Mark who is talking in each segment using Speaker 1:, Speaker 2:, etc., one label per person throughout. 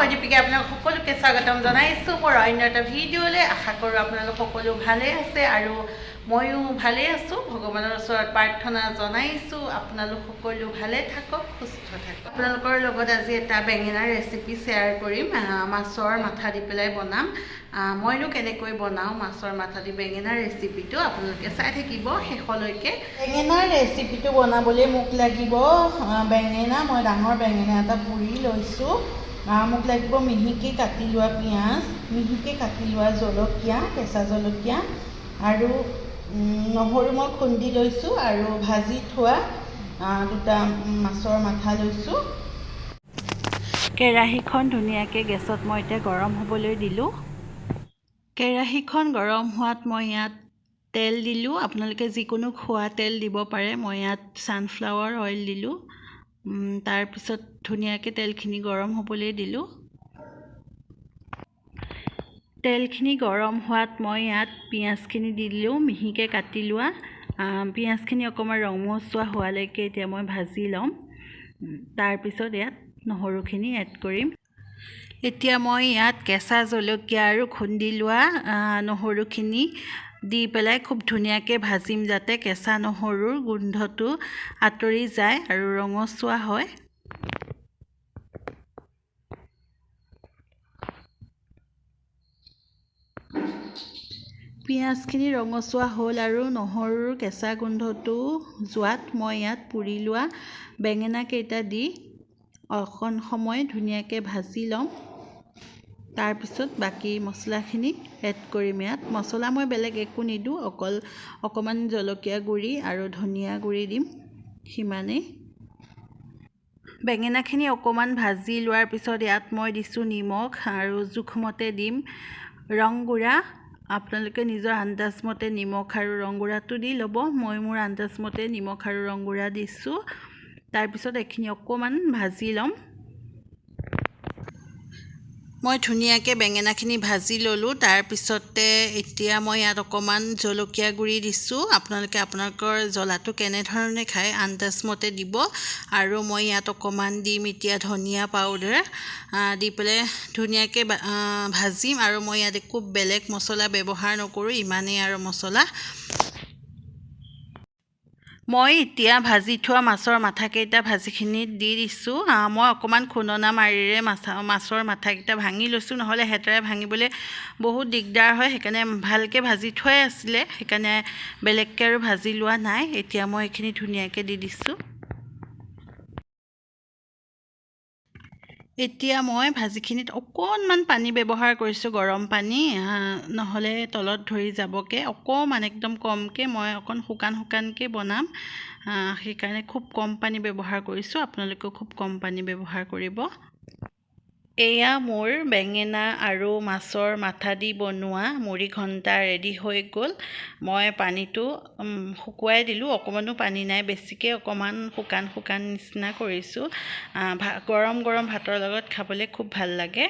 Speaker 1: মই দীপিকা আপোনালোক সকলোকে স্বাগতম জনাইছোঁ মোৰ অন্য এটা ভিডিঅ'লৈ। আশা কৰোঁ আপোনালোক সকলো ভালে আছে আৰু ময়ো ভালে আছোঁ। ভগৱানৰ ওচৰত প্ৰাৰ্থনা জনাইছোঁ আপোনালোক সকলো ভালে থাকক, সুস্থ থাকক। আপোনালোকৰ লগত আজি এটা বেঙেনাৰ ৰেচিপি শ্বেয়াৰ কৰিম। মাছৰ মাথা দি পেলাই বনাম। মইনো কেনেকৈ বনাওঁ মাছৰ মাথা দি বেঙেনাৰ ৰেচিপিটো আপোনালোকে চাই থাকিব শেষলৈকে। বেঙেনাৰ ৰেচিপিটো বনাবলৈ মোক লাগিব বেঙেনা। মই ডাঙৰ বেঙেনা এটা পুৰি লৈছোঁ। মোক লাগিব মিহিকৈ কাটি লোৱা পিঁয়াজ, মিহিকৈ কাটি লোৱা জলকীয়া, কেঁচা জলকীয়া আৰু নহৰু মই খুন্দি লৈছোঁ আৰু ভাজি থোৱা দুটা মাছৰ মাথা লৈছোঁ। কেৰাহীখন ধুনীয়াকৈ গেছত মই এতিয়া গৰম হ'বলৈ দিলোঁ। কেৰাহীখন গৰম হোৱাত মই ইয়াত তেল দিলোঁ। আপোনালোকে যিকোনো খোৱা তেল দিব পাৰে। মই ইয়াত ছানফ্লাৱাৰ অইল দিলোঁ। তাৰপিছত ধুনীয়াকৈ তেলখিনি গৰম হ'বলৈ দিলোঁ। তেলখিনি গৰম হোৱাত মই ইয়াত পিঁয়াজখিনি দিলোঁ, মিহিকৈ কাটি লোৱা। পিঁয়াজখিনি অকণমান ৰঙচুৱা হোৱালৈকে এতিয়া মই ভাজি ল'ম। তাৰপিছত ইয়াত নহৰুখিনি এড কৰিম। এতিয়া মই ইয়াত কেঁচা জলকীয়া আৰু খুন্দি লোৱা নহৰুখিনি দি পেলাই খুব ধুনীয়াকৈ ভাজিম, যাতে কেঁচা নহৰুৰ গোন্ধটো আঁতৰি যায় আৰু ৰঙচুৱা হয়। পিঁয়াজখিনি ৰঙচুৱা হ'ল আৰু নহৰুৰ কেঁচা গোন্ধটো যোৱাত মই ইয়াত পুৰি লোৱা বেঙেনাকেইটা দি অকণ সময় ধুনীয়াকৈ ভাজি ল'ম। তাৰপিছত বাকী মছলাখিনি এড কৰিম। ইয়াত মছলা মই বেলেগ একো নিদিওঁ, অকণমান জলকীয়া গুড়ি আৰু ধনিয়া গুড়ি দিম, সিমানেই। বেঙেনাখিনি অকণমান ভাজি লোৱাৰ পিছত ইয়াত মই দিছোঁ নিমখ আৰু জোখমতে দিম ৰং গুড়া। আপোনালোকে নিজৰ আন্দাজমতে নিমখ আৰু ৰং গুড়াটো দি ল'ব। মই মোৰ আন্দাজমতে নিমখ আৰু ৰং গুড়া দিছোঁ। তাৰপিছত এইখিনি অকণমান ভাজি ল'ম। মই ধুনীয়াকৈ বেঙেনাখিনি ভাজি ল'লোঁ। তাৰপিছতে এতিয়া মই ইয়াত অকণমান জলকীয়া গুড়ি দিছোঁ। আপোনালোকে আপোনালোকৰ জ্বলাটো কেনেধৰণে খায় আন্দাজমতে দিব। আৰু মই ইয়াত অকণমান দিম এতিয়া ধনিয়া পাউডাৰ দি পেলাই ধুনীয়াকৈ ভাজিম। আৰু মই ইয়াত একো বেলেগ মছলা ব্যৱহাৰ নকৰোঁ, ইমানেই আৰু মছলা। মই এতিয়া ভাজি থোৱা মাছৰ মাথাকেইটা ভাজিখিনিত দি দিছোঁ। মই অকণমান খুন্দনা মাৰিৰে মাছৰ মাথাকেইটা ভাঙি লৈছোঁ, নহ'লে হেতাৰে ভাঙিবলৈ বহুত দিগদাৰ হয়। সেইকাৰণে ভালকৈ ভাজি থোৱাই আছিলে, সেইকাৰণে বেলেগকৈ আৰু ভাজি লোৱা নাই। এতিয়া মই এইখিনি ধুনীয়াকৈ দি দিছোঁ। এতিয়া মই ভাজিখিনিত অকণমান পানী ব্যৱহাৰ কৰিছোঁ, গৰম পানী, নহ'লে তলত ধৰি যাবগৈ। অকণমান একদম কমকৈ, মই অকণ শুকানকৈ বনাম, সেইকাৰণে খুব কম পানী ব্যৱহাৰ কৰিছোঁ। আপোনালোকেও খুব কম পানী ব্যৱহাৰ কৰিব। এয়া মোৰ বেঙেনা আৰু মাছৰ মাথা দি বনোৱা মুড়ি ঘণ্টা ৰেডি হৈ গ'ল। মই পানীটো শুকুৱাই দিলোঁ, অকণমানো পানী নাই, বেছিকৈ অকণমান শুকান নিচিনা কৰিছোঁ। গৰম গৰম ভাতৰ লগত খাবলৈ খুব ভাল লাগে।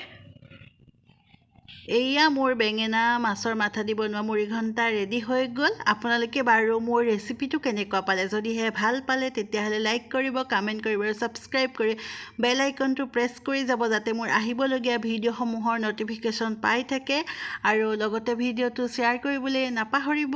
Speaker 1: এয়া মোৰ বেঙেনা মাছৰ মাথা দি বনোৱা মুড়ি ঘণ্টা ৰেডি হৈ গ'ল। আপোনালোকে বাৰু মোৰ ৰেচিপিটো কেনেকুৱা পালে? যদিহে ভাল পালে তেতিয়াহ'লে লাইক কৰিব, কমেণ্ট কৰিব আৰু ছাবস্ক্ৰাইব কৰি বেল আইকনটো প্ৰেছ কৰি যাব, যাতে মোৰ আহিবলগীয়া ভিডিঅ'সমূহৰ ন'টিফিকেশ্যন পাই থাকে। আৰু লগতে ভিডিঅ'টো শ্বেয়াৰ কৰিবলৈ নাপাহৰিব।